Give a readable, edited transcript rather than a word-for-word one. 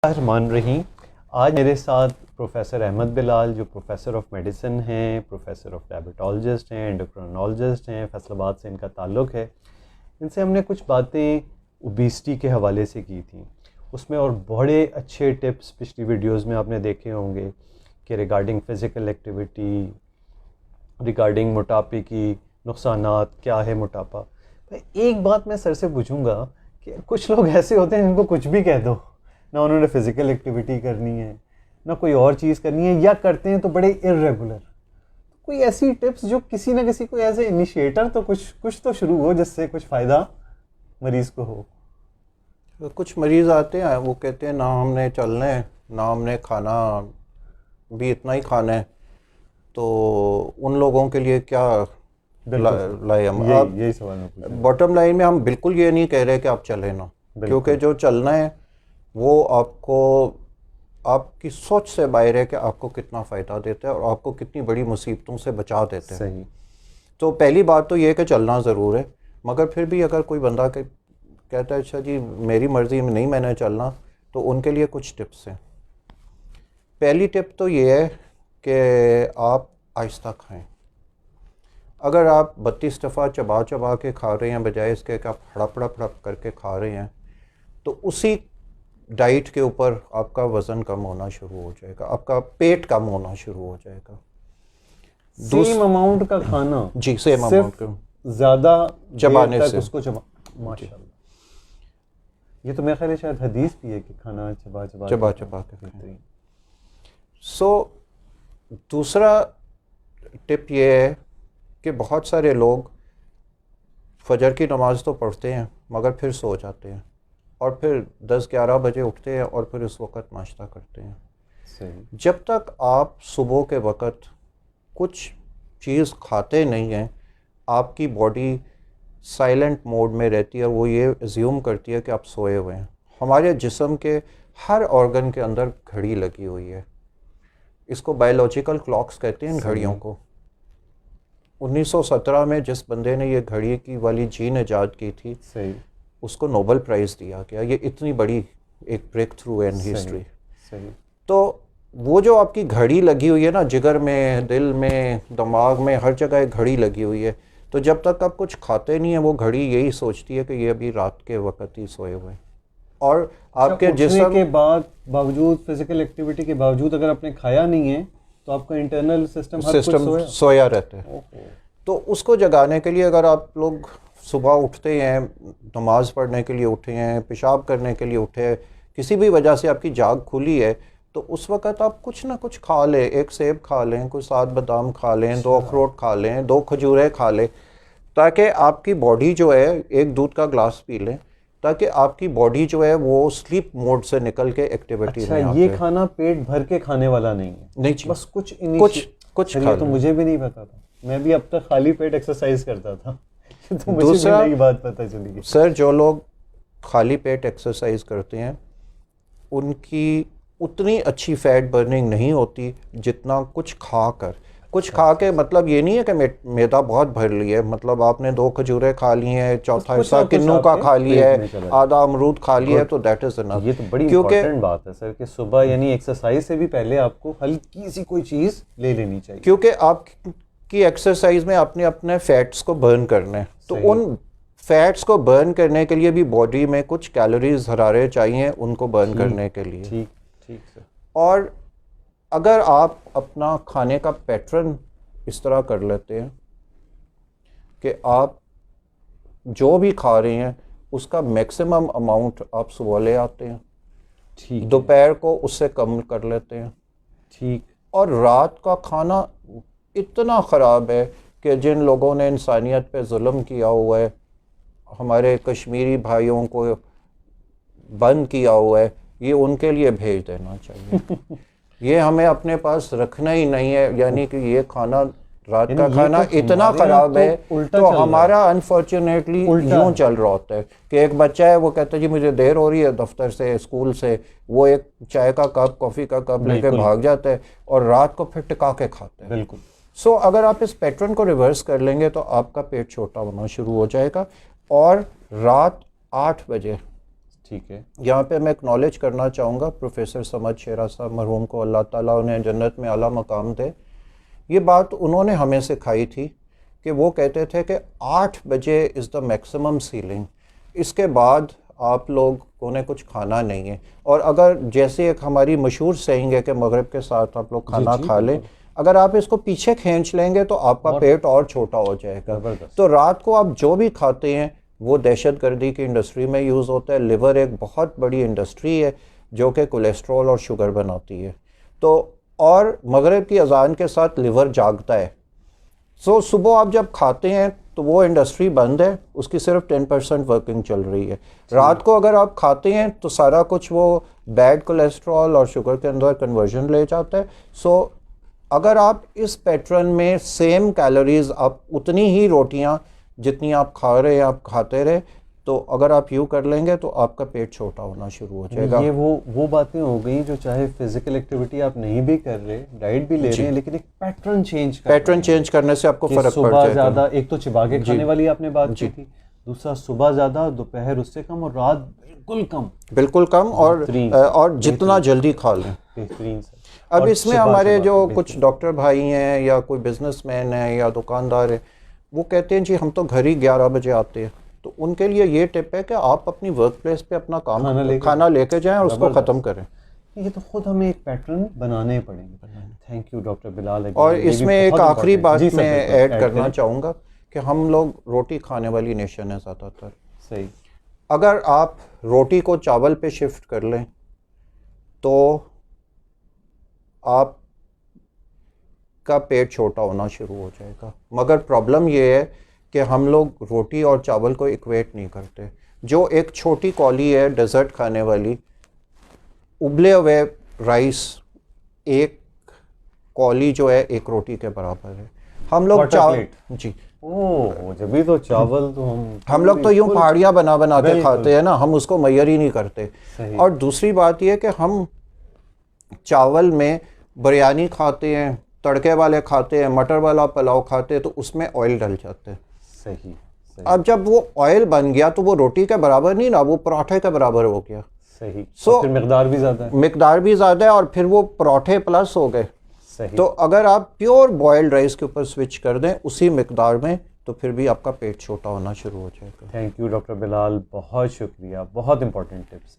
रहमान रहीम। आज मेरे साथ प्रोफेसर अहमद बिलाल जो प्रोफेसर ऑफ मेडिसिन हैं, प्रोफेसर ऑफ डायबिटोलॉजिस्ट हैं, एंडोक्रिनोलॉजिस्ट हैं, फैसलाबाद से इनका ताल्लुक़ है। इनसे हमने कुछ बातें ओबेसिटी के हवाले से की थी, उसमें और बड़े अच्छे टिप्स पिछली वीडियोस में आपने देखे होंगे कि रिगार्डिंग फ़िज़िकल एक्टिविटी, रिगार्डिंग मोटापे की नुकसानात, क्या है मोटापा। एक बात मैं सर से पूछूंगा कि कुछ लोग ऐसे होते हैं जिनको कुछ भी कह दो, ना उन्होंने फ़िज़िकल एक्टिविटी करनी है ना कोई और चीज़ करनी है, या करते हैं तो बड़े इर्रेगुलर। कोई ऐसी टिप्स जो किसी ना किसी को एज ए इनिशिएटर तो कुछ तो शुरू हो जिससे कुछ फ़ायदा मरीज़ को हो। तो कुछ मरीज़ आते हैं, वो कहते हैं ना हमने चलना है ना हमने खाना भी इतना ही खाना है, तो उन लोगों के लिए क्या लाए हम? यही सवाल मैं बॉटम लाइन में हम बिल्कुल ये नहीं कह रहे कि आप चलें ना, क्योंकि जो चलना है वो आपको आपकी सोच से बाहर है कि आपको कितना फ़ायदा देता है और आपको कितनी बड़ी मुसीबतों से बचा देते हैं। सही। तो पहली बात तो ये है कि चलना ज़रूर है, मगर फिर भी अगर कोई बंदा कहता है अच्छा जी मेरी मर्ज़ी में नहीं मैंने चलना, तो उनके लिए कुछ टिप्स हैं। पहली टिप तो ये है कि आप आहिस्ता खाएं। अगर आप 32 दफ़ा चबा चबा के खा रहे हैं बजाय इसके कि आप हड़प हड़प हड़प करके खा रहे हैं, तो उसी डाइट के ऊपर आपका वज़न कम होना शुरू हो जाएगा, आपका पेट कम होना शुरू हो जाएगा। सेम अमाउंट का खाना, जी सेम अमाउंट का, ज़्यादा चबाने से उसको माशाल्लाह। ये तो मेरे ख्याल है शायद हदीस भी है कि खाना चबा चबा के। सो दूसरा टिप ये है कि बहुत सारे लोग फजर की नमाज़ तो पढ़ते हैं मगर फिर सो जाते हैं और फिर 10-11 बजे उठते हैं और फिर उस वक़्त नाश्ता करते हैं। सही। जब तक आप सुबह के वक़्त कुछ चीज़ खाते नहीं हैं, आपकी बॉडी साइलेंट मोड में रहती है और वो ये अज्यूम करती है कि आप सोए हुए हैं। हमारे जिस्म के हर ऑर्गन के अंदर घड़ी लगी हुई है, इसको बायोलॉजिकल क्लॉक्स कहते हैं इन घड़ियों को। 1917 में जिस बंदे ने ये घड़ी की वाली जीन ईजाद की थी, सही, उसको नोबेल प्राइज़ दिया गया। ये इतनी बड़ी एक ब्रेक थ्रू है इन हिस्ट्री। सही। तो वो जो आपकी घड़ी लगी हुई है ना, जिगर में, दिल में, दिमाग में, हर जगह एक घड़ी लगी हुई है। तो जब तक आप कुछ खाते नहीं हैं, वो घड़ी यही सोचती है कि ये अभी रात के वक्त ही सोए हुए हैं। और आपके जिस्म के बावजूद फिजिकल एक्टिविटी के बावजूद अगर आपने खाया नहीं है तो आपका इंटरनल सिस्टम सोया रहता है। तो उसको जगाने के लिए अगर आप लोग सुबह उठते हैं, नमाज़ पढ़ने के लिए उठे हैं, पेशाब करने के लिए उठे हैं, किसी भी वजह से आपकी जाग खुली है, तो उस वक़्त आप कुछ ना कुछ खा लें। एक सेब खा लें, कुछ 7 बादाम खा लें, 2 अखरोट खा लें, 2 खजूरें खा लें, ताकि आपकी बॉडी जो है, एक दूध का ग्लास पी लें, ताकि आपकी बॉडी जो है वो स्लीप मोड से निकल के एक्टिविटी में आ जाए। ये खाना पेट भर के खाने वाला नहीं है, नहीं, बस कुछ खा तो मुझे भी नहीं पता था। मैं भी अब तक खाली पेट एक्सरसाइज करता था तो मुझे दूसरा नई बात पता चली। सर, जो लोग खाली पेट एक्सरसाइज करते हैं उनकी उतनी अच्छी फ़ैट बर्निंग नहीं होती जितना कुछ खा के मतलब ये नहीं है कि मैदा बहुत भर लिया है। मतलब आपने 2 खजूरें खा ली हैं, चौथा हिस्सा किन्नू का खा लिया है, आधा अमरूद खा लिया है, तो दैट इज़ इनफ। ये तो बड़ी इंपॉर्टेंट बात है सर कि सुबह यानी एक्सरसाइज से भी पहले आपको हल्की सी कोई चीज़ ले लेनी चाहिए, क्योंकि आपकी एक्सरसाइज में आपने अपने फैट्स को बर्न करना है। तो उन फैट्स को बर्न करने के लिए भी बॉडी में कुछ कैलोरीज, हरारे चाहिए उनको बर्न करने के लिए। ठीक सर। और अगर आप अपना खाने का पैटर्न इस तरह कर लेते हैं कि आप जो भी खा रहे हैं उसका मैक्सिमम अमाउंट आप सुबह ले आते हैं, ठीक, दोपहर को उससे कम कर लेते हैं, ठीक, और रात का खाना इतना ख़राब है कि जिन लोगों ने इंसानियत पे जुल्म किया हुआ है, हमारे कश्मीरी भाइयों को बंद किया हुआ है, ये उनके लिए भेज देना चाहिए। ये हमें अपने पास रखना ही नहीं है। यानी कि ये खाना, रात का खाना इतना ख़राब है, तो हमारा अनफॉर्चुनेटली यूँ चल रहा होता है कि एक बच्चा है, वो कहता है जी मुझे देर हो रही है दफ्तर से, स्कूल से, वो एक चाय का कप, कॉफ़ी का कप लेके भाग जाता है और रात को फिर टिका के खाता है। बिल्कुल। सो अगर आप इस पैटर्न को रिवर्स कर लेंगे तो आपका पेट छोटा होना शुरू हो जाएगा। और रात 8 बजे ठीक है। यहाँ पे मैं एक्नॉलेज करना चाहूँगा प्रोफेसर समद शेरा साहब मरहूम को अल्लाह ताला उन्हें जन्नत में आला मकाम दे। ये बात उन्होंने हमें सिखाई थी कि वो कहते थे कि 8 बजे इज़ द मैक्सिमम सीलिंग, इसके बाद आप लोगों ने कुछ खाना नहीं है। और अगर जैसे एक हमारी मशहूर सेइंग है कि मगरिब के साथ आप लोग खाना खा लें, अगर आप इसको पीछे खींच लेंगे तो आपका पेट और छोटा हो जाएगा। तो रात को आप जो भी खाते हैं वो दहशतगर्दी की इंडस्ट्री में यूज़ होता है। लिवर एक बहुत बड़ी इंडस्ट्री है जो कि कोलेस्ट्रॉल और शुगर बनाती है। तो और मगरिब की अजान के साथ लिवर जागता है। सो सुबह आप जब खाते हैं तो वो इंडस्ट्री बंद है, उसकी सिर्फ 10% वर्किंग चल रही है। रात को अगर आप खाते हैं तो सारा कुछ वो बैड कोलेस्ट्रॉल और शुगर के अंदर कन्वर्जन ले जाता है। सो अगर आप इस पैटर्न में सेम कैलोरीज, आप उतनी ही रोटियां जितनी आप खा रहे हैं आप खाते रहे, तो अगर आप यूँ कर लेंगे तो आपका पेट छोटा होना शुरू हो जाएगा। ये वो बातें हो गई जो चाहे फिजिकल एक्टिविटी आप नहीं भी कर रहे, डाइट भी ले रहे हैं, लेकिन एक पैटर्न चेंज करने से आपको फर्क पड़ सुबह जाएगा। ज़्यादा, एक तो चिबा के खाने वाली आपने बात की थी, दूसरा सुबह ज़्यादा, दोपहर उससे कम और रात बिल्कुल कम और जितना जल्दी खा लें बेहतरीन। अब इसमें हमारे जो कुछ डॉक्टर भाई हैं या कोई बिजनेसमैन है या दुकानदार है, वो कहते हैं जी हम तो घर ही 11 बजे आते हैं। तो उनके लिए ये टिप है कि आप अपनी वर्क प्लेस पे अपना खाना लेके जाएं और उसको ख़त्म करें। ये तो खुद हमें एक पैटर्न बनाने पड़ेंगे। Thank you doctor Bilal. और इसमें एक आखिरी बात मैं ऐड करना चाहूँगा कि हम लोग रोटी खाने वाली नेशन है ज़्यादातर। सही। अगर आप रोटी को चावल पे शिफ्ट कर लें तो आप का पेट छोटा होना शुरू हो जाएगा। मगर प्रॉब्लम ये है कि हम लोग रोटी और चावल को इक्वेट नहीं करते। जो एक छोटी कौली है डेजर्ट खाने वाली, उबले हुए राइस एक कौली जो है एक रोटी के बराबर है। हम लोग जी जब भी तो चावल तो हम लोग तो यूं पहाड़ियाँ बना के खाते हैं ना, हम उसको मैयर ही नहीं करते। और दूसरी बात यह कि हम चावल में बिरयानी खाते हैं, तड़के वाले खाते हैं, मटर वाला पुलाव खाते हैं, तो उसमें ऑयल डल जाते हैं। सही। अब जब वो ऑयल बन गया तो वो रोटी के बराबर नहीं ना, वो पराठे के बराबर हो गया। सही। फिर मिकदार भी ज़्यादा है और फिर वो पराठे प्लस हो गए। सही। तो अगर आप प्योर बॉइल्ड राइस के ऊपर स्विच कर दें उसी मिकदार में, तो फिर भी आपका पेट छोटा होना शुरू हो जाएगा। थैंक यू डॉक्टर बिलाल, बहुत शुक्रिया, बहुत इंपॉर्टेंट टिप्स।